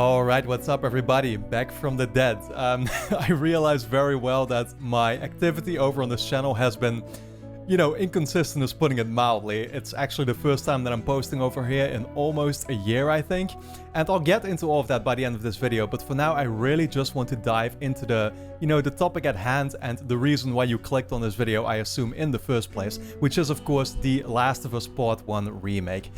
Alright, what's up everybody? Back from the dead. I realized very well that my activity over on this channel has been, inconsistent is putting it mildly. It's actually the first time that I'm posting over here in almost a year, I think. And I'll get into all of that by the end of this video, but for now I really just want to dive into the topic at hand and the reason why you clicked on this video, I assume, in the first place, which is of course The Last of Us Part 1 Remake.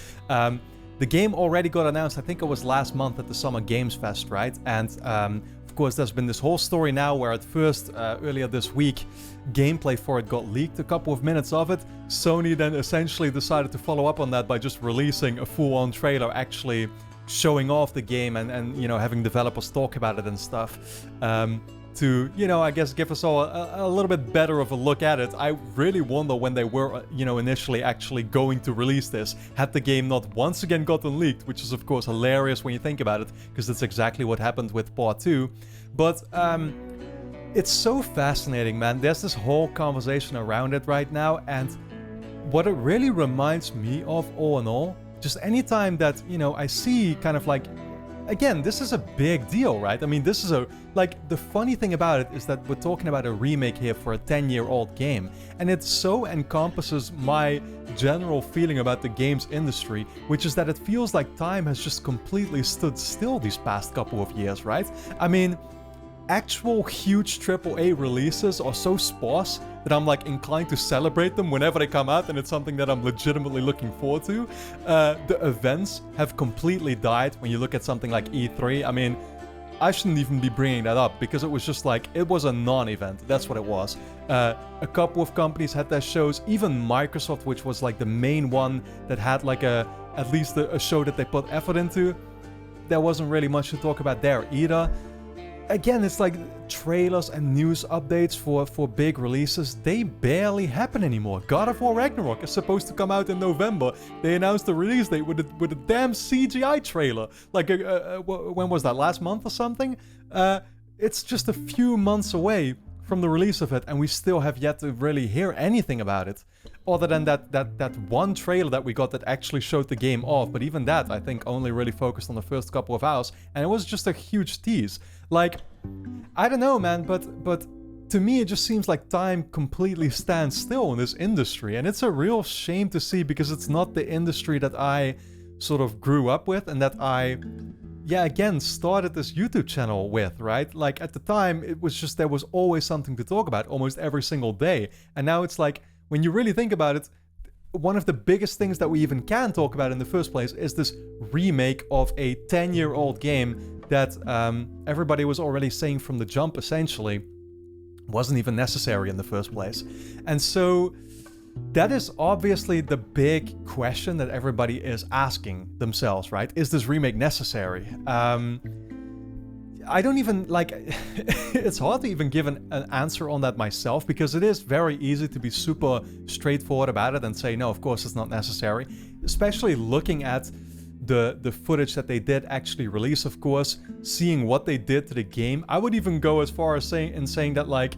The game already got announced, I think it was last month at the Summer Games Fest, right? And of course there's been this whole story now where at first, earlier this week, gameplay for it got leaked, a couple of minutes of it. Sony then essentially decided to follow up on that by just releasing a full-on trailer, actually showing off the game and having developers talk about it and stuff. To, I guess give us all a little bit better of a look at it. I really wonder when they were, initially actually going to release this, had the game not once again gotten leaked, which is of course hilarious when you think about it, because that's exactly what happened with Part 2. But, it's so fascinating, man. There's this whole conversation around it right now, and what it really reminds me of, all in all, just anytime that, I see kind of like, again, this is a big deal, right? I mean, this is the funny thing about it is that we're talking about a remake here for a 10-year-old game, and it so encompasses my general feeling about the games industry, which is that it feels like time has just completely stood still these past couple of years, right? I mean, actual huge AAA releases are so sparse that I'm like inclined to celebrate them whenever they come out, and it's something that I'm legitimately looking forward to. The events have completely died when you look at something like E3. I mean, I shouldn't even be bringing that up because it was just like, it was a non-event. That's what it was. A couple of companies had their shows, even Microsoft, which was like the main one that had like at least a show that they put effort into. There wasn't really much to talk about there either. Again, it's like trailers and news updates for big releases, they barely happen anymore. God of War Ragnarok is supposed to come out in November. They announced the release date with a damn CGI trailer. Like, when was that? Last month or something? It's just a few months away from the release of it, and we still have yet to really hear anything about it. Other than that one trailer that we got that actually showed the game off, but even that, I think, only really focused on the first couple of hours, and it was just a huge tease. Like, I don't know, man, but to me it just seems like time completely stands still in this industry, and it's a real shame to see because it's not the industry that I sort of grew up with and that I, again, started this YouTube channel with, right? Like, at the time, it was just, there was always something to talk about almost every single day, and now it's like, when you really think about it, one of the biggest things that we even can talk about in the first place is this remake of a 10-year-old game that everybody was already saying from the jump, essentially, wasn't even necessary in the first place. And so that is obviously the big question that everybody is asking themselves, right? Is this remake necessary? I don't even, like, it's hard to even give an answer on that myself, because it is very easy to be super straightforward about it and say, no, of course it's not necessary. Especially looking at the footage that they did actually release, of course, seeing what they did to the game. I would even go as far as saying that, like,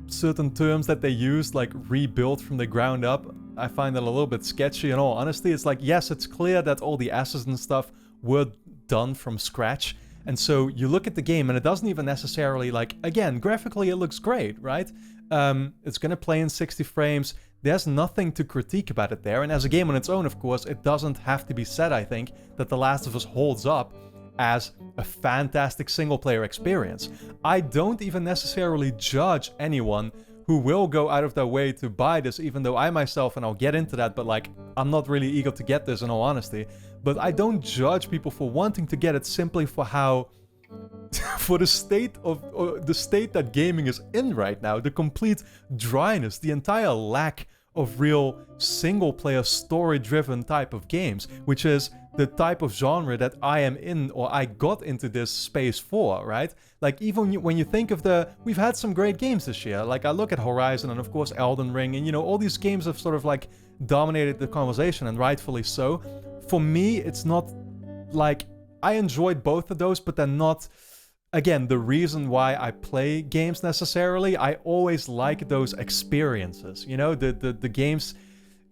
certain terms that they used, like rebuilt from the ground up, I find that a little bit sketchy in all honesty. It's like, yes, it's clear that all the assets and stuff were done from scratch. And so you look at the game and it doesn't even necessarily, like, again, graphically it looks great, right? It's gonna play in 60 frames. There's nothing to critique about it there. And as a game on its own, of course, it doesn't have to be said, I think, that The Last of Us holds up as a fantastic single-player experience. I don't even necessarily judge anyone who will go out of their way to buy this, even though I myself, and I'll get into that, but like, I'm not really eager to get this in all honesty. But I don't judge people for wanting to get it simply for how, for the state that gaming is in right now, the complete dryness, the entire lack of real single-player story-driven type of games, which is the type of genre that I am in, or I got into this space for, right? Like, even when you think of we've had some great games this year. Like, I look at Horizon and of course Elden Ring, and all these games have sort of like dominated the conversation, and rightfully so. For me, it's not like, I enjoyed both of those, but they're not, again, the reason why I play games necessarily. I always like those experiences, the games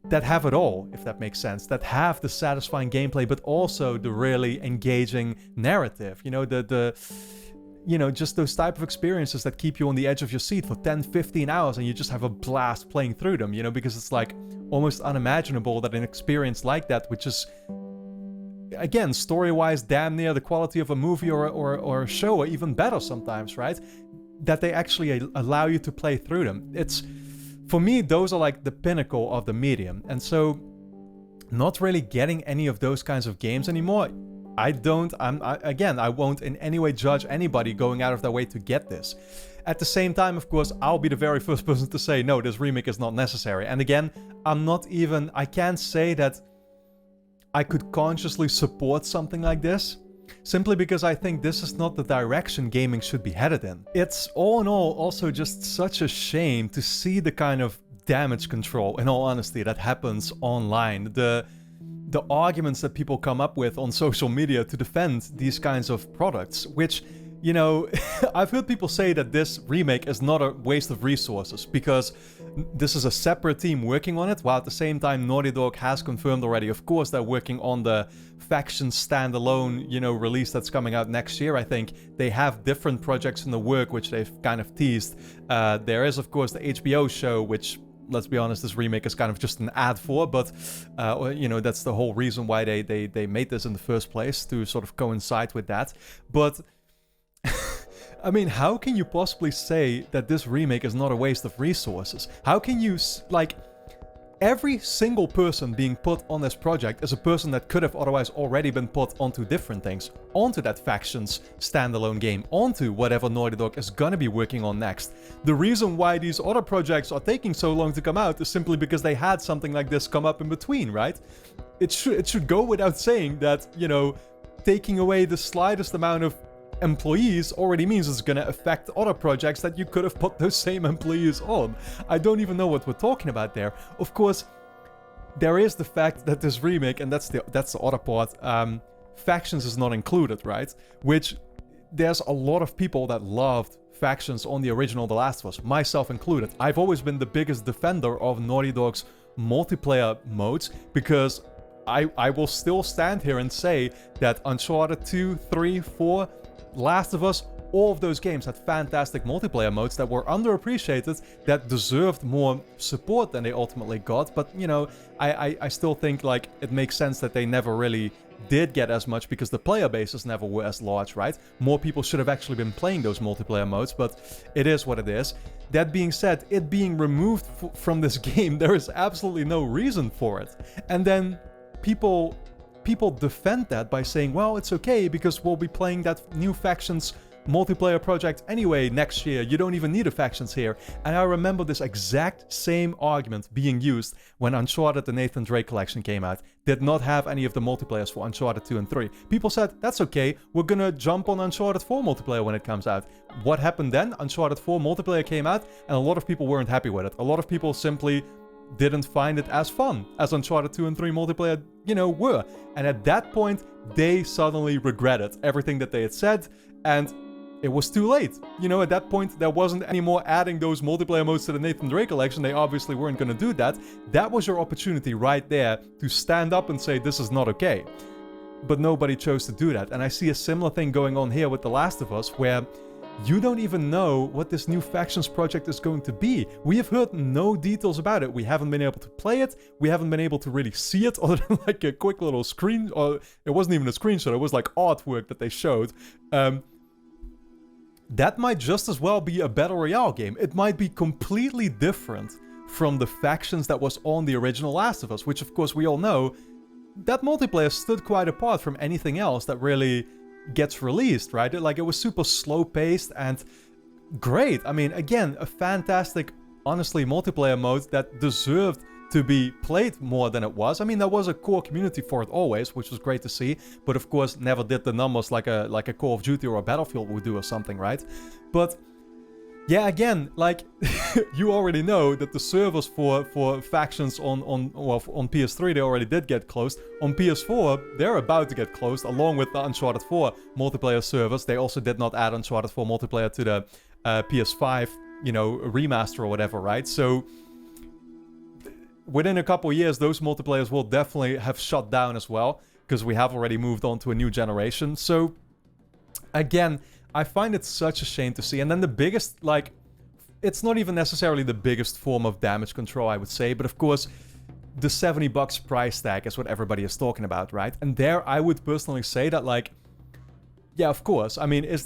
that have it all, if that makes sense, that have the satisfying gameplay, but also the really engaging narrative. You know, just those type of experiences that keep you on the edge of your seat for 10, 15 hours and you just have a blast playing through them, you know, because it's like almost unimaginable that an experience like that, which is, again, story-wise damn near the quality of a movie or a show, or even better sometimes, right? That they actually allow you to play through them. It's, for me, those are like the pinnacle of the medium. And so not really getting any of those kinds of games anymore, I won't in any way judge anybody going out of their way to get this. At the same time, of course, I'll be the very first person to say, no, this remake is not necessary. And again, I can't say that I could consciously support something like this, simply because I think this is not the direction gaming should be headed in. It's all in all also just such a shame to see the kind of damage control, in all honesty, that happens online. The arguments that people come up with on social media to defend these kinds of products, which, you know, I've heard people say that this remake is not a waste of resources because this is a separate team working on it, while at the same time Naughty Dog has confirmed already, of course, they're working on the Faction standalone, you know, release that's coming out next year. I think they have different projects in the work, which they've kind of teased. There is, of course, the HBO show, which, let's be honest, this remake is kind of just an ad for, but, you know, that's the whole reason why they made this in the first place, to sort of coincide with that. But, I mean, how can you possibly say that this remake is not a waste of resources? How can you, like, every single person being put on this project is a person that could have otherwise already been put onto different things, onto that Factions standalone game, onto whatever Naughty Dog is gonna be working on next. The reason why these other projects are taking so long to come out is simply because they had something like this come up in between, right? It should go without saying that, you know, taking away the slightest amount of employees already means it's gonna affect other projects that you could have put those same employees on. I don't even know what we're talking about there. Of course, there is the fact that this remake, and that's the other part, Factions is not included, right? Which, there's a lot of people that loved Factions on the original The Last of Us, myself included. I've always been the biggest defender of Naughty Dog's multiplayer modes, because I will still stand here and say that Uncharted 2, 3, 4, Last of Us, all of those games had fantastic multiplayer modes that were underappreciated, that deserved more support than they ultimately got. But, you know, I still think, like, it makes sense that they never really did get as much because the player bases never were as large, right? More people should have actually been playing those multiplayer modes, but it is what it is. That being said, it being removed from this game, there is absolutely no reason for it. And then people defend that by saying, well, it's okay because we'll be playing that new Factions multiplayer project anyway next year. You don't even need a Factions here. And I remember this exact same argument being used when Uncharted the Nathan Drake collection came out. Did not have any of the multiplayers for Uncharted 2 and 3. People said, that's okay, we're gonna jump on Uncharted 4 multiplayer when it comes out. What happened then? Uncharted 4 multiplayer came out and a lot of people weren't happy with it. A lot of people simply didn't find it as fun as Uncharted 2 and 3 multiplayer, you know, were. And at that point, they suddenly regretted everything that they had said, and it was too late. You know, at that point, there wasn't any more adding those multiplayer modes to the Nathan Drake collection. They obviously weren't going to do that. That was your opportunity right there to stand up and say, this is not okay. But nobody chose to do that. And I see a similar thing going on here with The Last of Us, where you don't even know what this new Factions project is going to be. We have heard no details about it. We haven't been able to play it. We haven't been able to really see it other than like a quick little screen, or it wasn't even a screenshot. It was like artwork that they showed. That might just as well be a Battle Royale game. It might be completely different from the Factions that was on the original Last of Us, which of course we all know, that multiplayer stood quite apart from anything else that really gets released, right? Like, it was super slow paced and great. I mean, again, a fantastic, honestly, multiplayer mode that deserved to be played more than it was. I mean, there was a core community for it always, which was great to see, but of course never did the numbers like a Call of Duty or a Battlefield would do or something, right? But yeah, again, like, you already know that the servers for Factions on PS3, they already did get closed. On PS4, they're about to get closed, along with the Uncharted 4 multiplayer servers. They also did not add Uncharted 4 multiplayer to the PS5, you know, remaster or whatever, right? So within a couple years, those multiplayers will definitely have shut down as well, because we have already moved on to a new generation. So, again, I find it such a shame to see. And then the biggest, like, it's not even necessarily the biggest form of damage control, I would say, but of course, the $70 price tag is what everybody is talking about, right? And there, I would personally say that, like, yeah, of course. I mean, does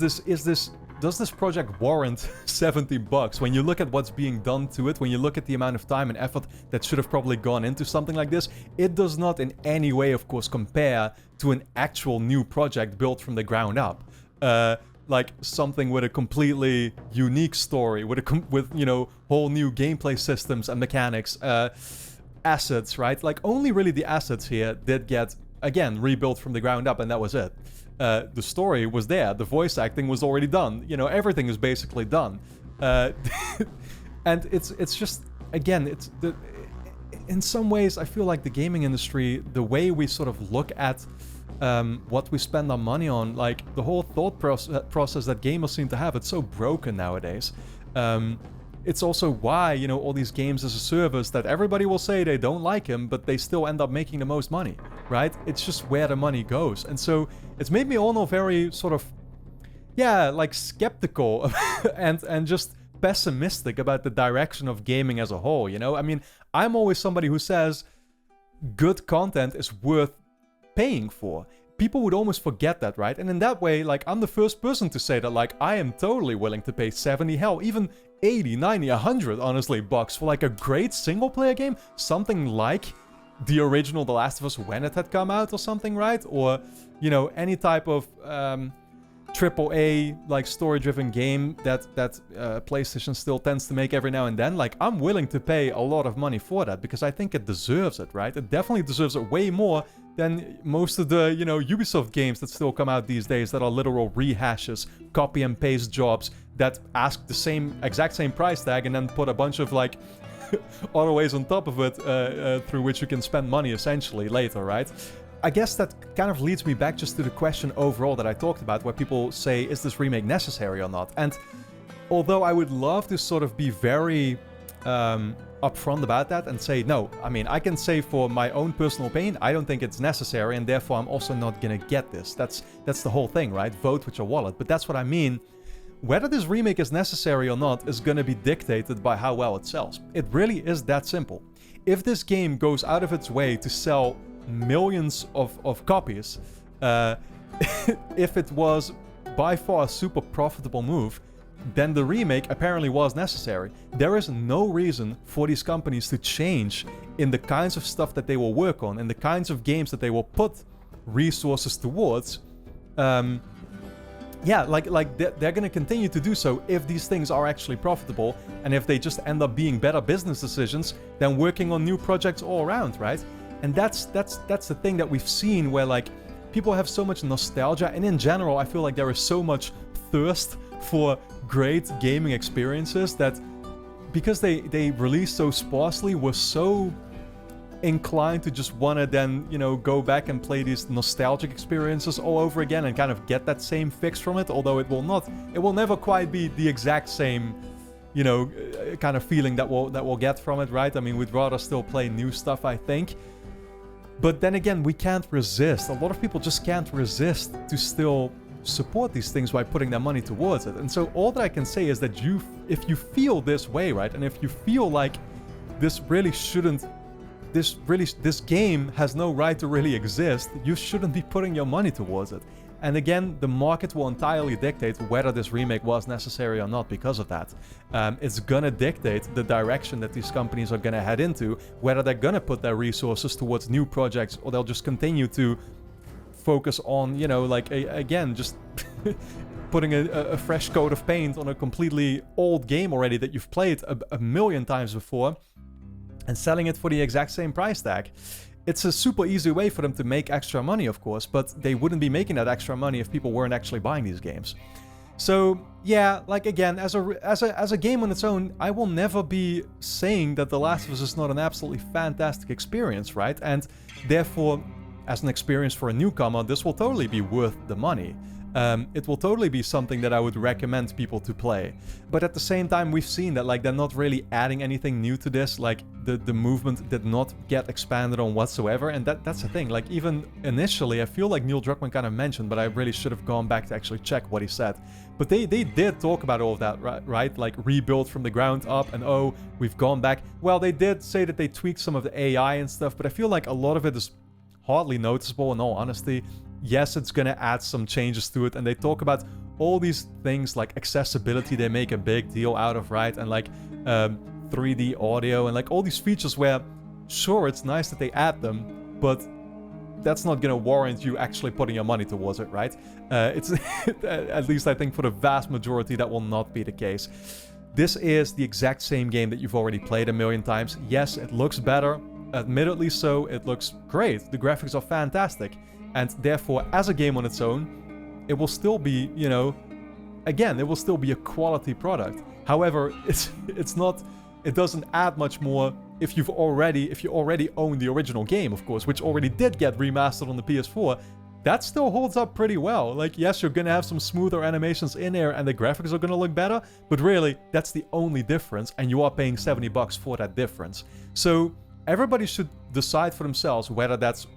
this project warrant $70? When you look at what's being done to it, when you look at the amount of time and effort that should have probably gone into something like this, it does not in any way, of course, compare to an actual new project built from the ground up. Like something with a completely unique story, with you know, whole new gameplay systems and mechanics, assets, right? Like only really the assets here did get, again, rebuilt from the ground up, and that was it. The story was there, the voice acting was already done, you know, everything is basically done. And it's just, again, in some ways, I feel like the gaming industry, the way we sort of look at what we spend our money on, like the whole thought process that gamers seem to have, it's so broken nowadays. It's also why, you know, all these games as a service that everybody will say they don't like them, but they still end up making the most money, right? It's just where the money goes. And so it's made me all know very sort of, yeah, like skeptical and just pessimistic about the direction of gaming as a whole, you know? I mean, I'm always somebody who says good content is worth paying for. People would almost forget that, right? And in that way, like, I'm the first person to say that, like, I am totally willing to pay 70, hell, even 80, 90, 100, honestly, bucks for, like, a great single-player game. Something like the original The Last of Us when it had come out or something, right? Or, you know, any type of AAA, like, story-driven game that PlayStation still tends to make every now and then. Like, I'm willing to pay a lot of money for that because I think it deserves it, right? It definitely deserves it way more than most of the, you know, Ubisoft games that still come out these days that are literal rehashes, copy and paste jobs that ask the exact same price tag and then put a bunch of, like, other ways on top of it through which you can spend money essentially later, right? I guess that kind of leads me back just to the question overall that I talked about, where people say, is this remake necessary or not? And although I would love to sort of be very upfront about that and say, no, I mean, I can say for my own personal opinion, I don't think it's necessary, and therefore I'm also not gonna get this. That's the whole thing, right? Vote with your wallet. But that's what I mean. Whether this remake is necessary or not is gonna be dictated by how well it sells. It really is that simple. If this game goes out of its way to sell millions of copies, if it was by far a super profitable move, then the remake apparently was necessary. There is no reason for these companies to change in the kinds of stuff that they will work on, and the kinds of games that they will put resources towards. Yeah, like they're gonna continue to do so if these things are actually profitable, and if they just end up being better business decisions than working on new projects all around, right? And that's the thing that we've seen, where like people have so much nostalgia, and in general, I feel like there is so much thirst for great gaming experiences that because they release so sparsely, we're so inclined to just want to then, you know, go back and play these nostalgic experiences all over again and kind of get that same fix from it, although it will never quite be the exact same, you know, kind of feeling that we'll get from it, right? I mean, we'd rather still play new stuff, I think. But then again, we can't resist. A lot of people just can't resist to still support these things by putting their money towards it. And so all that I can say is that if you feel this way, right, and if you feel like this game has no right to really exist, you shouldn't be putting your money towards it. And again, the market will entirely dictate whether this remake was necessary or not because of that. It's gonna dictate the direction that these companies are gonna head into, whether they're gonna put their resources towards new projects or they'll just continue to focus on, you know, like, again, just putting a fresh coat of paint on a completely old game already that you've played a million times before and selling it for the exact same price tag. It's a super easy way for them to make extra money, of course, but they wouldn't be making that extra money if people weren't actually buying these games. So yeah, like again, as a game on its own, I will never be saying that The Last of Us is not an absolutely fantastic experience, right? And therefore, as an experience for a newcomer, this will totally be worth the money. it will totally be something that I would recommend people to play. But at the same time, we've seen that like they're not really adding anything new to this. Like the movement did not get expanded on whatsoever, and that's the thing. Like even initially, I feel like Neil Druckmann kind of mentioned, but I really should have gone back to actually check what he said. But they did talk about all of that, right? Like rebuild from the ground up, and oh, we've gone back. Well, they did say that they tweaked some of the AI and stuff, but I feel like a lot of it is hardly noticeable in all honesty. Yes, it's gonna add some changes to it, and they talk about all these things like accessibility they make a big deal out of, right? And like 3D audio and like all these features where, sure, it's nice that they add them, but that's not gonna warrant you actually putting your money towards it, right? It's at least I think for the vast majority that will not be the case. This is the exact same game that you've already played a million times. Yes, it looks better, admittedly so, it looks great, the graphics are fantastic. And therefore, as a game on its own, it will still be, you know, again, it will still be a quality product. However, it's not, it doesn't add much more if you already own the original game, of course, which already did get remastered on the PS4. That still holds up pretty well. Like, yes, you're gonna have some smoother animations in there and the graphics are gonna look better, but really, that's the only difference, and you are paying $70 for that difference. So everybody should decide for themselves whether that's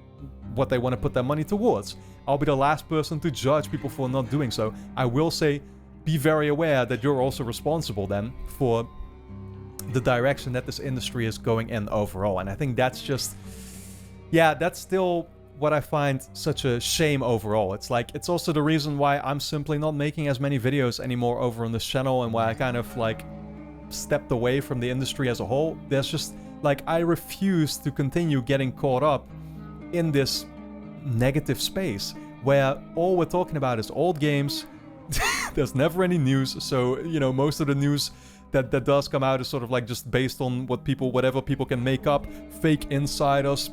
what they want to put their money towards. I'll be the last person to judge people for not doing so. I will say, be very aware that you're also responsible then for the direction that this industry is going in overall. And I think that's just, yeah, that's still what I find such a shame overall. It's like, it's also the reason why I'm simply not making as many videos anymore over on this channel, and why I kind of like stepped away from the industry as a whole. There's just like, I refuse to continue getting caught up in this negative space where all we're talking about is old games. There's never any news, so you know, most of the news that does come out is sort of like just based on whatever people can make up, fake insiders,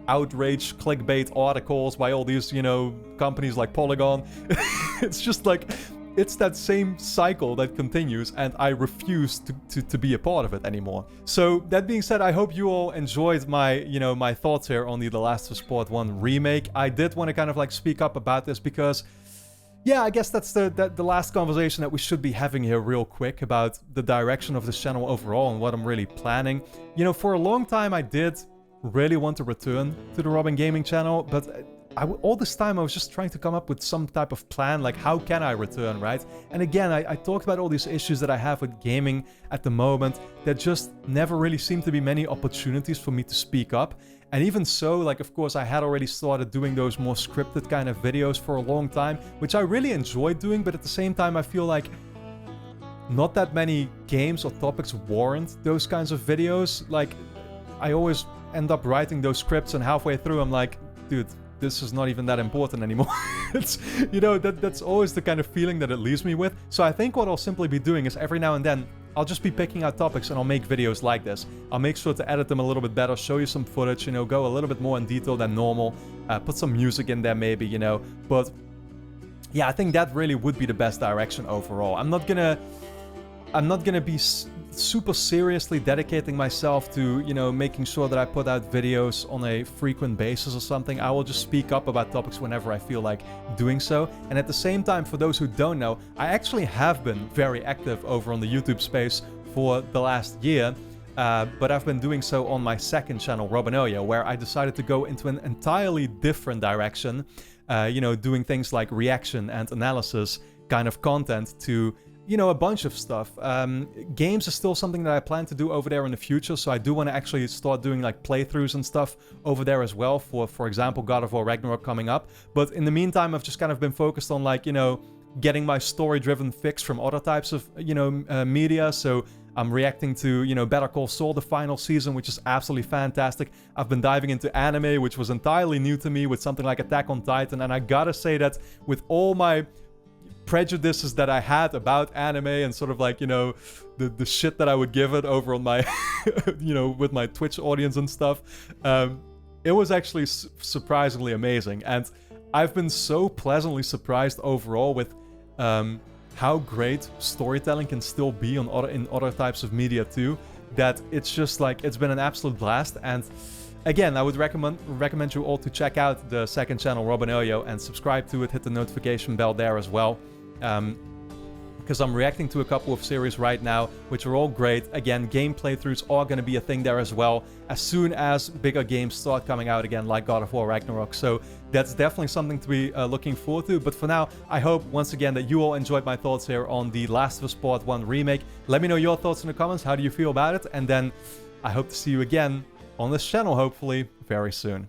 outrage, clickbait articles by all these, you know, companies like Polygon. It's just like, it's that same cycle that continues, and I refuse to be a part of it anymore. So that being said, I hope you all enjoyed my, you know, my thoughts here on the Last of Us Part 1 remake. I did want to kind of like speak up about this because, yeah, I guess that's the last conversation that we should be having here real quick about the direction of this channel overall and what I'm really planning. You know, for a long time I did really want to return to the Robin Gaming channel, but all this time I was just trying to come up with some type of plan, like how can I return, right? And again, I talked about all these issues that I have with gaming at the moment. There just never really seemed to be many opportunities for me to speak up. And even so, like, of course, I had already started doing those more scripted kind of videos for a long time, which I really enjoyed doing, but at the same time, I feel like not that many games or topics warrant those kinds of videos. Like, I always end up writing those scripts, and halfway through, I'm like, dude, this is not even that important anymore. It's, you know, that's always the kind of feeling that it leaves me with. So I think what I'll simply be doing is every now and then, I'll just be picking out topics and I'll make videos like this. I'll make sure to edit them a little bit better, show you some footage, you know, go a little bit more in detail than normal, put some music in there maybe, you know. But yeah, I think that really would be the best direction overall. I'm not gonna be super seriously dedicating myself to, you know, making sure that I put out videos on a frequent basis or something. I will just speak up about topics whenever I feel like doing so. And at the same time, for those who don't know, I actually have been very active over on the YouTube space for the last year. But I've been doing so on my second channel, Robinoya, where I decided to go into an entirely different direction, you know, doing things like reaction and analysis kind of content to, you know, a bunch of stuff. Games is still something that I plan to do over there in the future, so I do want to actually start doing like playthroughs and stuff over there as well, for example, God of War Ragnarok coming up. But in the meantime, I've just kind of been focused on, like, you know, getting my story-driven fix from other types of, you know, media. So I'm reacting to, you know, Better Call Saul, the final season, which is absolutely fantastic. I've been diving into anime, which was entirely new to me, with something like Attack on Titan, and I gotta say that with all my prejudices that I had about anime and sort of like, you know, the shit that I would give it over on my, you know, with my Twitch audience and stuff, it was actually surprisingly amazing. And I've been so pleasantly surprised overall with how great storytelling can still be on in other types of media too, that it's just like, it's been an absolute blast. And Again, I would recommend you all to check out the second channel, Robinillo, and subscribe to it. Hit the notification bell there as well. Because I'm reacting to a couple of series right now, which are all great. Again, game playthroughs are going to be a thing there as well, as soon as bigger games start coming out again, like God of War Ragnarok. So that's definitely something to be looking forward to. But for now, I hope, once again, that you all enjoyed my thoughts here on The Last of Us Part 1 Remake. Let me know your thoughts in the comments. How do you feel about it? And then I hope to see you again on this channel, hopefully, very soon.